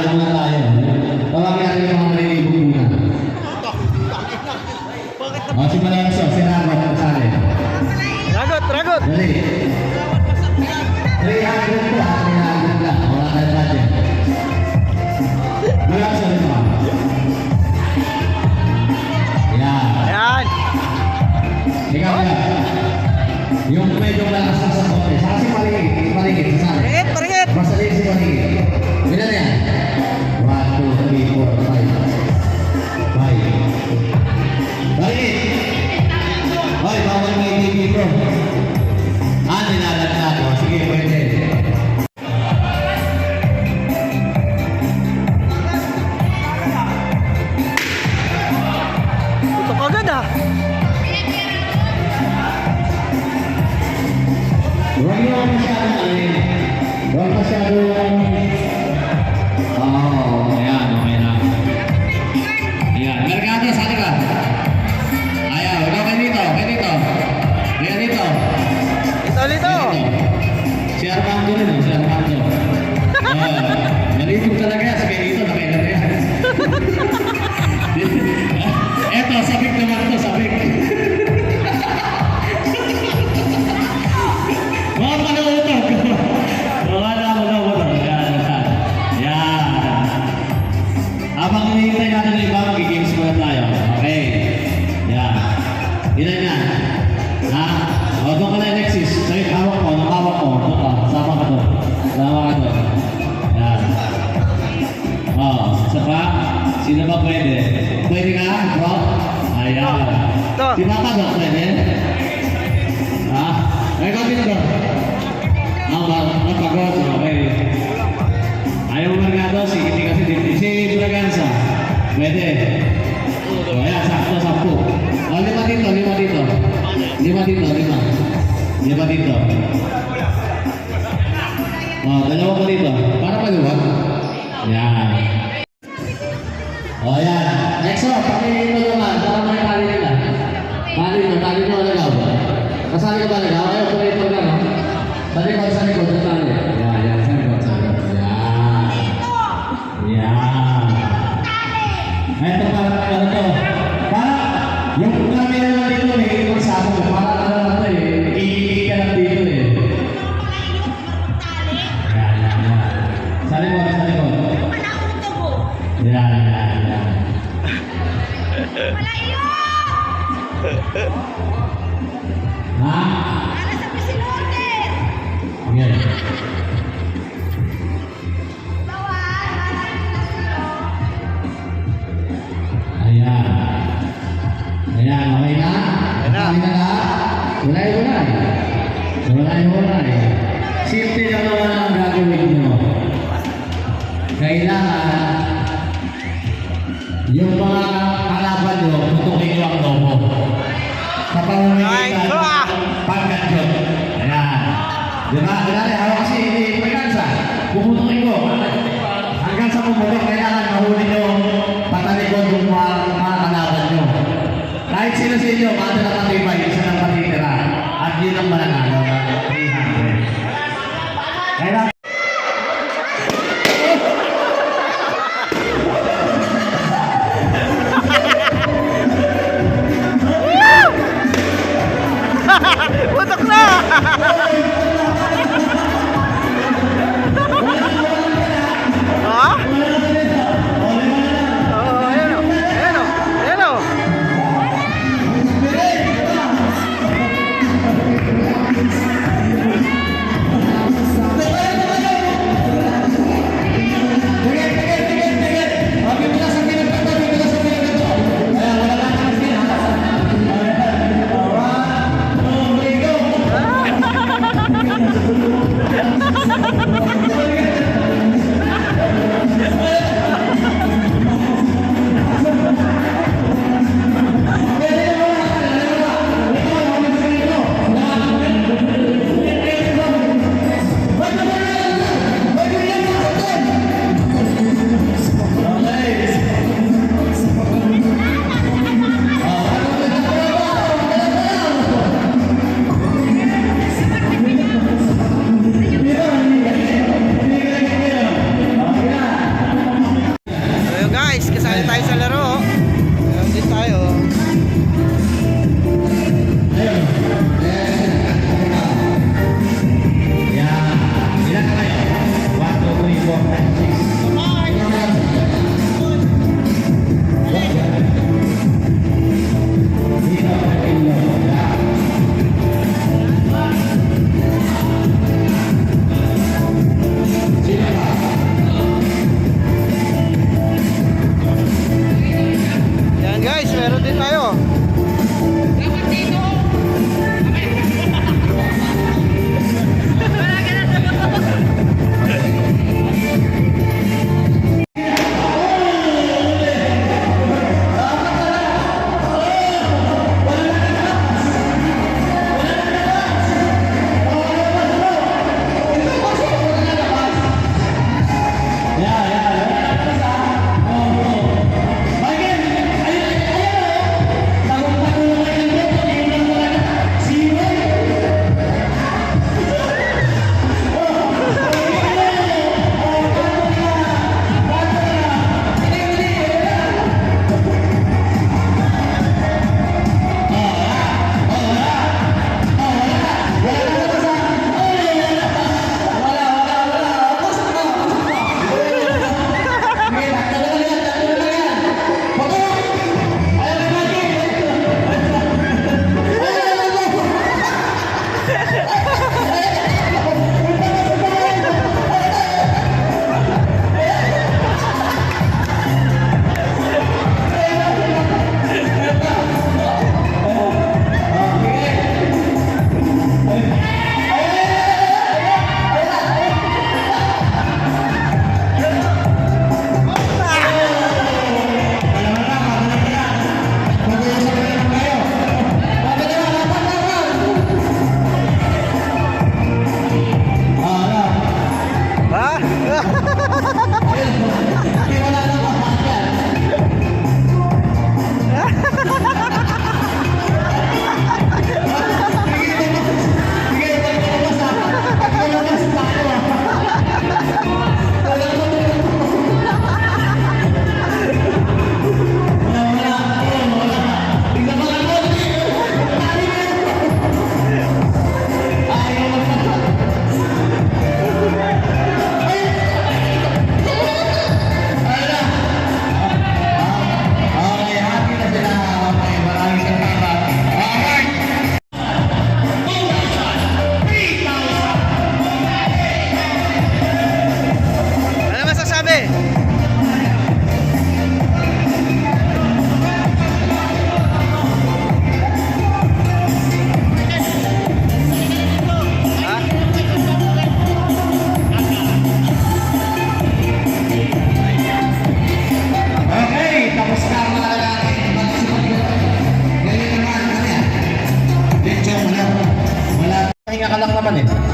Sali muna tayo. Tawagin natin yung mga malilibog muna. O, simulan na siya. Si Ragot ang sali. Ragot! Dali. 300 po. 300 lang. Wala tayo natin. Wala siya rin mo. Ayan! Ikaw na. Yung medyo malakas na sa kote. Saka si Paligid. Sasali. Paringit! Masalin si Paligid. Ilan yan? 1, 2, 3, 4, 5. 5. Paligid! Hoy, bawal may TV ko. Nilalat na ako. Sige, pwede. Tutok agad ah! Huwag niyo masyadong alin. Huwag masyadong... ayan, okay na. Ayan, Mercado, saan ka? Ayan, ikaw kayo dito. Ayan dito. Dito! Si Armando rin, si Armando. Nalibog talaga yan. Sige dito, nakailan na yan. Eto, sabik naman ito, sabik. Mga panuutog. Wala. Yan. Habang hinihintay natin na iba, mag-games muna tayo. Okay. Yan. Ilan yan? Ha? O, doon ka na, Alexis. Sa'yo, hawak mo. Doon ka. Sama ka doon. Yan. O, isa pa. Sino ba pwede? Pwede ka, bro? Ayan. Si Papa ba pwede? Ha? Ay, kapit ba? Napagod. Okay. Ayaw mo Mercado, hindi kasi dito. Si Braganza. Pwede. O, ayan, sakto. O, 5 dito. 5 dito. O, 2 pa dito. Para paluwag. Yan. O, yan. Exo, pakitulungan. Para may tali nila. Tali nyo, nagaw. Kasali ka ba nagaw? Ayaw, pala ito lang. Sa likod, tali. Yan, sa likod. Yan. Ito para ano to. Para, yung kami naman dito, may ibang sa ako. Para ano na ito eh. Iikik ka lang dito eh. Yan. Sa likod. Yan. Malayo! Ha? Para sa Pisilones! Yan. Ayan, okay na? Okay na lahat? Ulay. Simple lang naman ang gagawin nyo. Kailangan yung mga kalaban nyo, tutukin nyo ang lobo. Sa pamamagitan pagkadyot. Ayan. Diba? Dali, hawak kasi hindi pagkansa. Pumutukin ko. Hanggang sa pumutok, kailangan mahuli nyo patalikod yung mga kalaban nyo. Kahit sino sa inyo, mata na patibay, isa ng patitira. At yun ang mananalo. 300. Kailangan Putok na! Ha? Ayan o.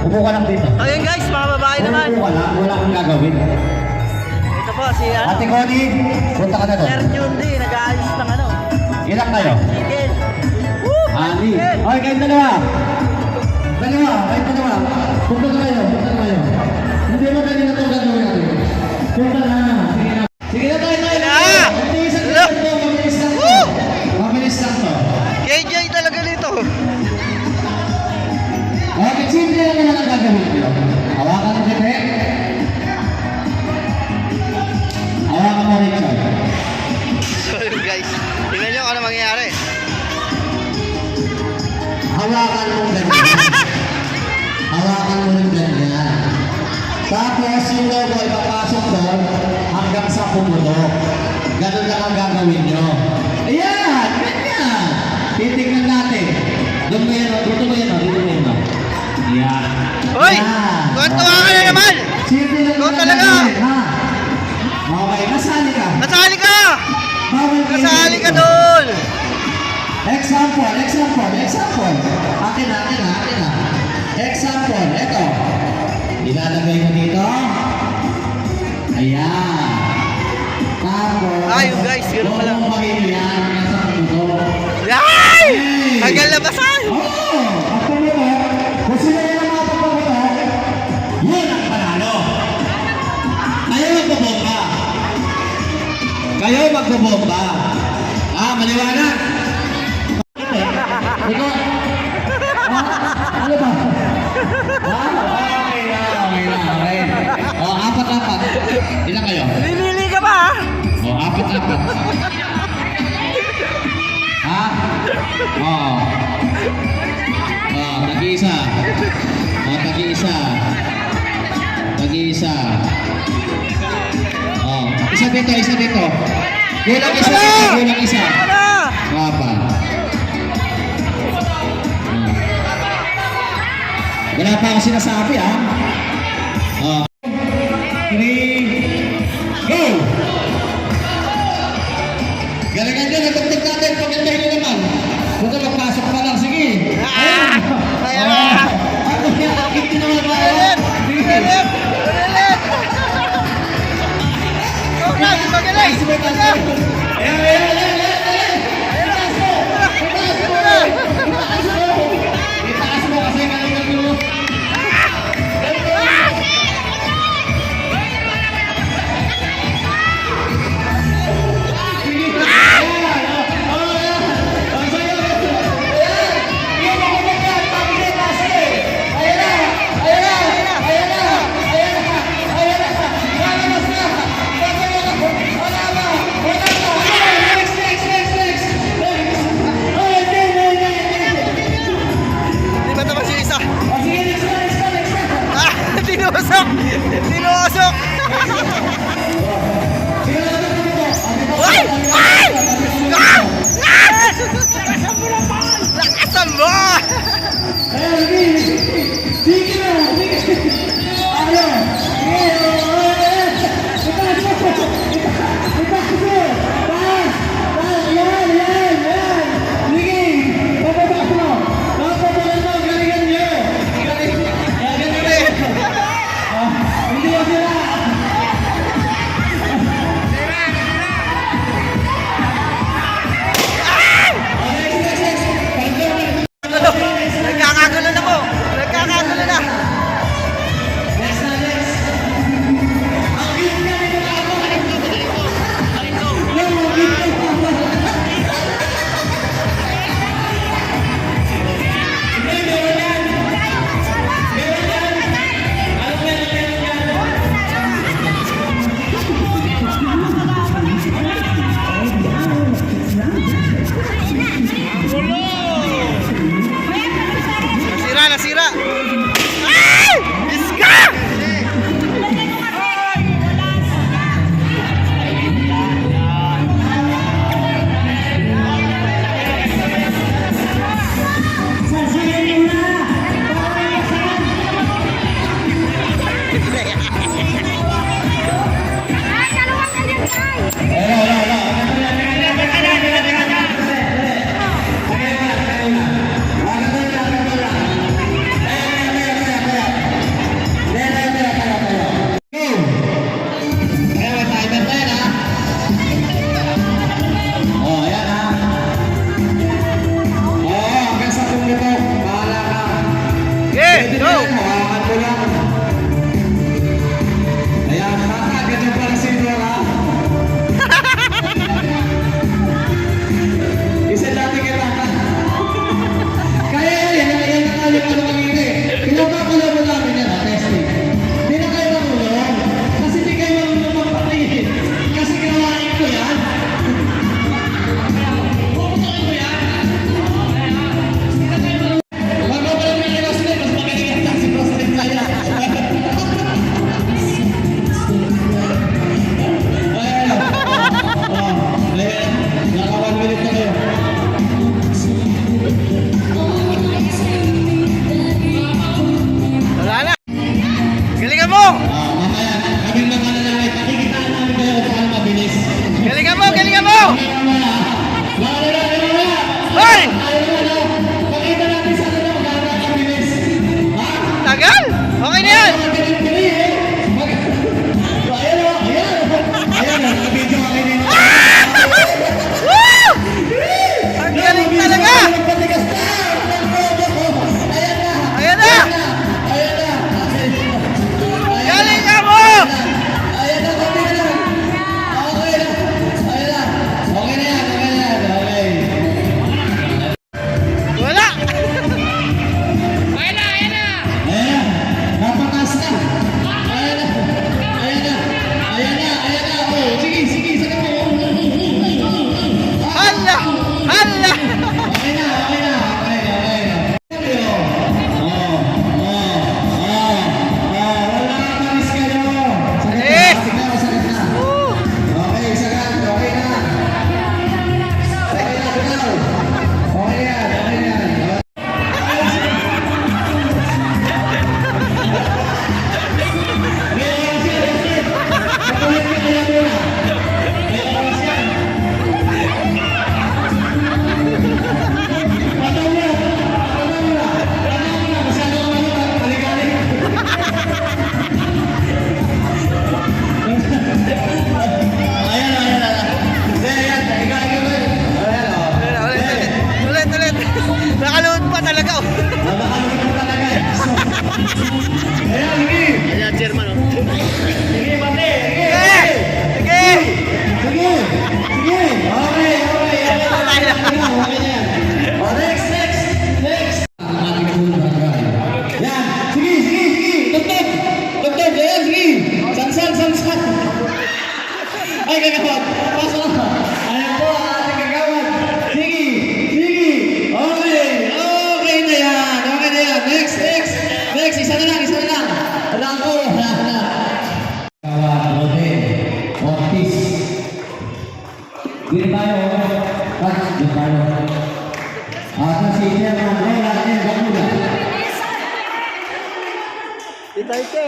Upo ka lang dito. Ayun guys, mga babae naman. Upo ka lang, wala kang gagawin. Ito po si ano, Ate Connie, punta ka na doon. Sir Jundi, nag-aayos ng ano. Ilan kayo? Chicken. Woo! Ani. Chicken. Okay, kayong dalawa. Dalawa, kayong dalawa. Punta na kayo, punta na kayo. Hindi mo kanina ito gagawin natin. Punta na. Sige na. Sige na tayo tayo. Ah! Mabilis lang to, mabilis lang to. Mabilis lang to. KJ talaga nito. Okay, simple lang ang gagawin nyo. Hawakan mo kita. Hawakan mo Richard. So yun guys, tingnan nyo kung ano mangyayari. Hawakan mo ganyan. Hawakan mo rin ganyan. Tapos yung logo ay papasok doon hanggang sa pumulok. Ganun lang ang gagawin nyo. Ayan! Ganyan! Titignan natin. Doon mo yan, dito mo yan, dito mo yan. Ayan. Hoy! Ayan. Tuwan-tuwa ka na naman! Simple lang Ikaw ang talaga. gagawin, ha? Okay, nasali ka. Nasali ka! Bawal kayo Nasali ka dito. doon! Example. Akin na. Example, eto. Ilalagay mo dito. Ayan. Tapos, Ayun, guys, ganun pala. huwag mong pahilihan nasa puto. Yay! Tagal na basan! Oo! Ang pumuto, kung sila yung mga pagpaputo, yun ang panalo. Kayo magbobomba. Ah, maliwanag. Ikaw. Ano ba? Okay. Oh, apat. Ilan kayo? Lilili ka ba? Oh, apat. Ha? Oh. Oh, tag-isa. Tag-isa. Oh, isa dito. Kulang isa. Ano? Apat. Wala pa ako sinasabi, ha? Oh. 3, go! Galingan nyo, natugtog natin, pagandahin nyo naman. Huwag ka magpasok pa lang, sige. Ayan na. Ano yan? Bakit tinawa ba? Ulit! Ikaw na, magaling! Ayan. Itaas mo kasi galingan nyo. Di ba naman si isa? Ah! Tinusok! Ay! Ah! Lakasan mo! Nagkakagulo na po! Okay na yan! Ang galing talaga! Ayan na! Galing ka mo! Wala! Hala! Hala! Ulit, ulit. Nakalood pa talaga. Ayan, chairman. Sige! Ay, kagawad! Pasok na! Ayan po ang ating kagawad! Sige! Sige! Okay na yan! Okay na yan! Next! Isa na lang! Wala ko! Kagawad, Rodel, Ortiz. Dito tayo! Dito tayo! Si Chairman Lola N. Bakuda. Dito ito,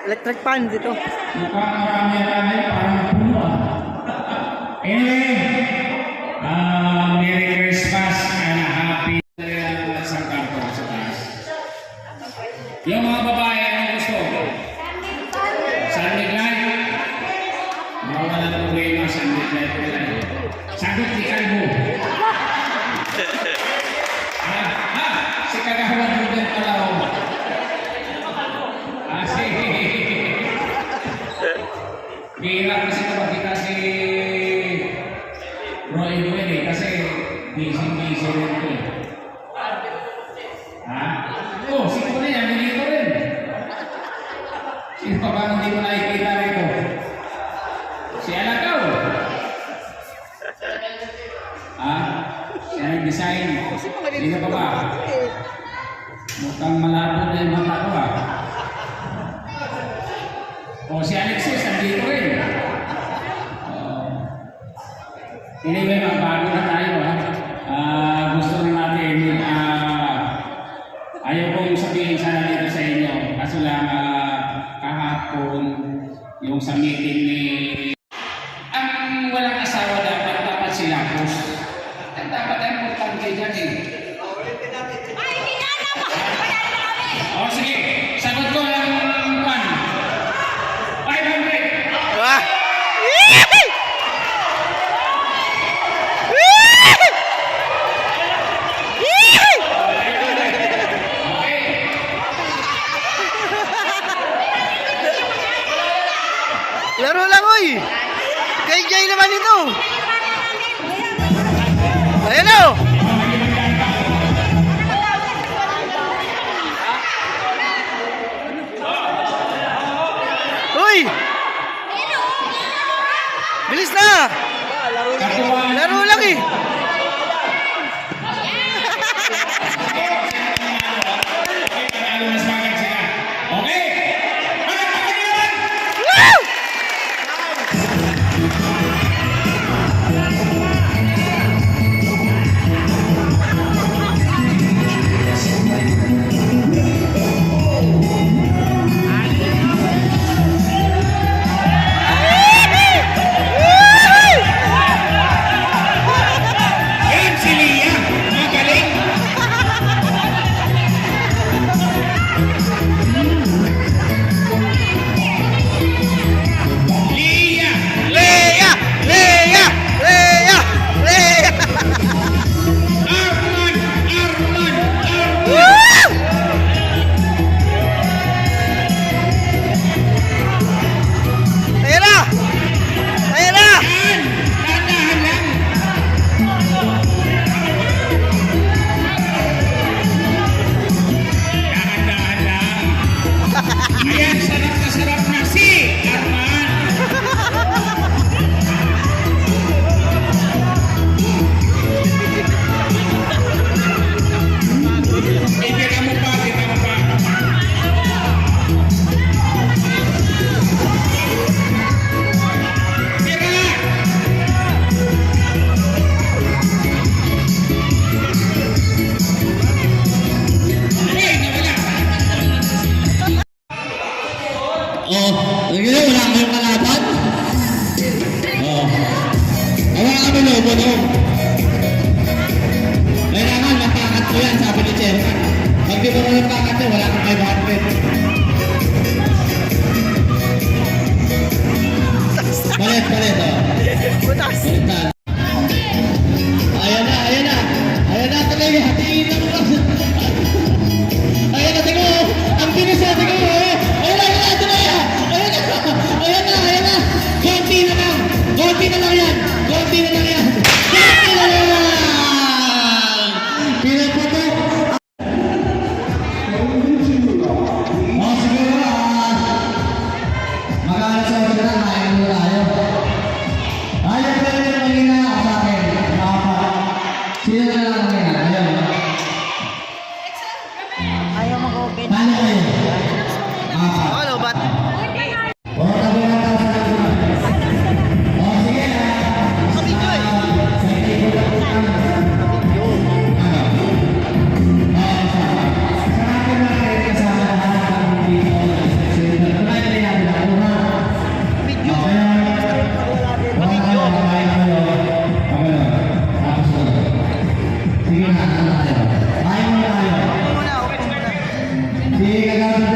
electric fan dito. Mukhang marami-rami para mapuno. Anyway, Merry Christmas and Happy San Carlos sa taas. Yung mga babae, anong gusto? Sunday light? Mawala na problema, Sunday light. Sagot ni Kalbo. Si Kagawad mo din pala ako. Bihira kasi kapag kita si Roy Duel kasi busy rin ito. Ha? Oh, si Kone yan, hindi ko rin. Sino pa ba hindi mo nakikita rito? Si Alagaw. Ha? Siya nag-design. Sino pa ba? Mukhang malabo na yung mata ko ha. O si Alexis, nandito rin. Anyway, bago na tayo ha. Gusto na natin, ayaw kong sabihin sana dito sa inyo. Kaso lang kahapon, yung sa meeting ni ang walang asawa dapat sila post. Dapat ang importante dyan eh. Ay, hindi na naman! O sige, sagot ko lang 500. Wah! Laro lang, oy! Gay-gay naman ito! Ayan o! Uy! Bilis na! Laro lang eh! Woo! Ayan, sarap na si Arman. Tira mo pa, tira mo pa. Tira! Ay, nawala. Oh, wala kayong kalaban? Oh. Wala kami lobo, no? Kailangan mapakat ko yan, sabi ni Chairman. Pag di mo rin pakat yan, wala kang 500. Palit, oh. Butas. Baliktad. Ayan na. Ayan na talaga. Tingin na mo. Ayan na, tingin mo. Ang bilis na, tingin mo. Ayan na. Konti na lang yan. Pinaputok. Oh, siguro, mag-aaral sa oras na, kain mo tayo. Ayaw ko rin yung magina ako sa akin. Sino na lang ang magina? Ayaw mag-open. Paano kayo? Ano, ba't? O, tabi na tayo sa akin. O, sige na. Sa video eh. Sa table na po kami. Ano? Sa akin na kayo kasama lahat ng dito. Tuloy na natin ako, ha? Video. Okay. Okay kayo. Tapos na. Sige na, ano tayo? Kain mo tayo. Muna, open muna. Sige, gagawin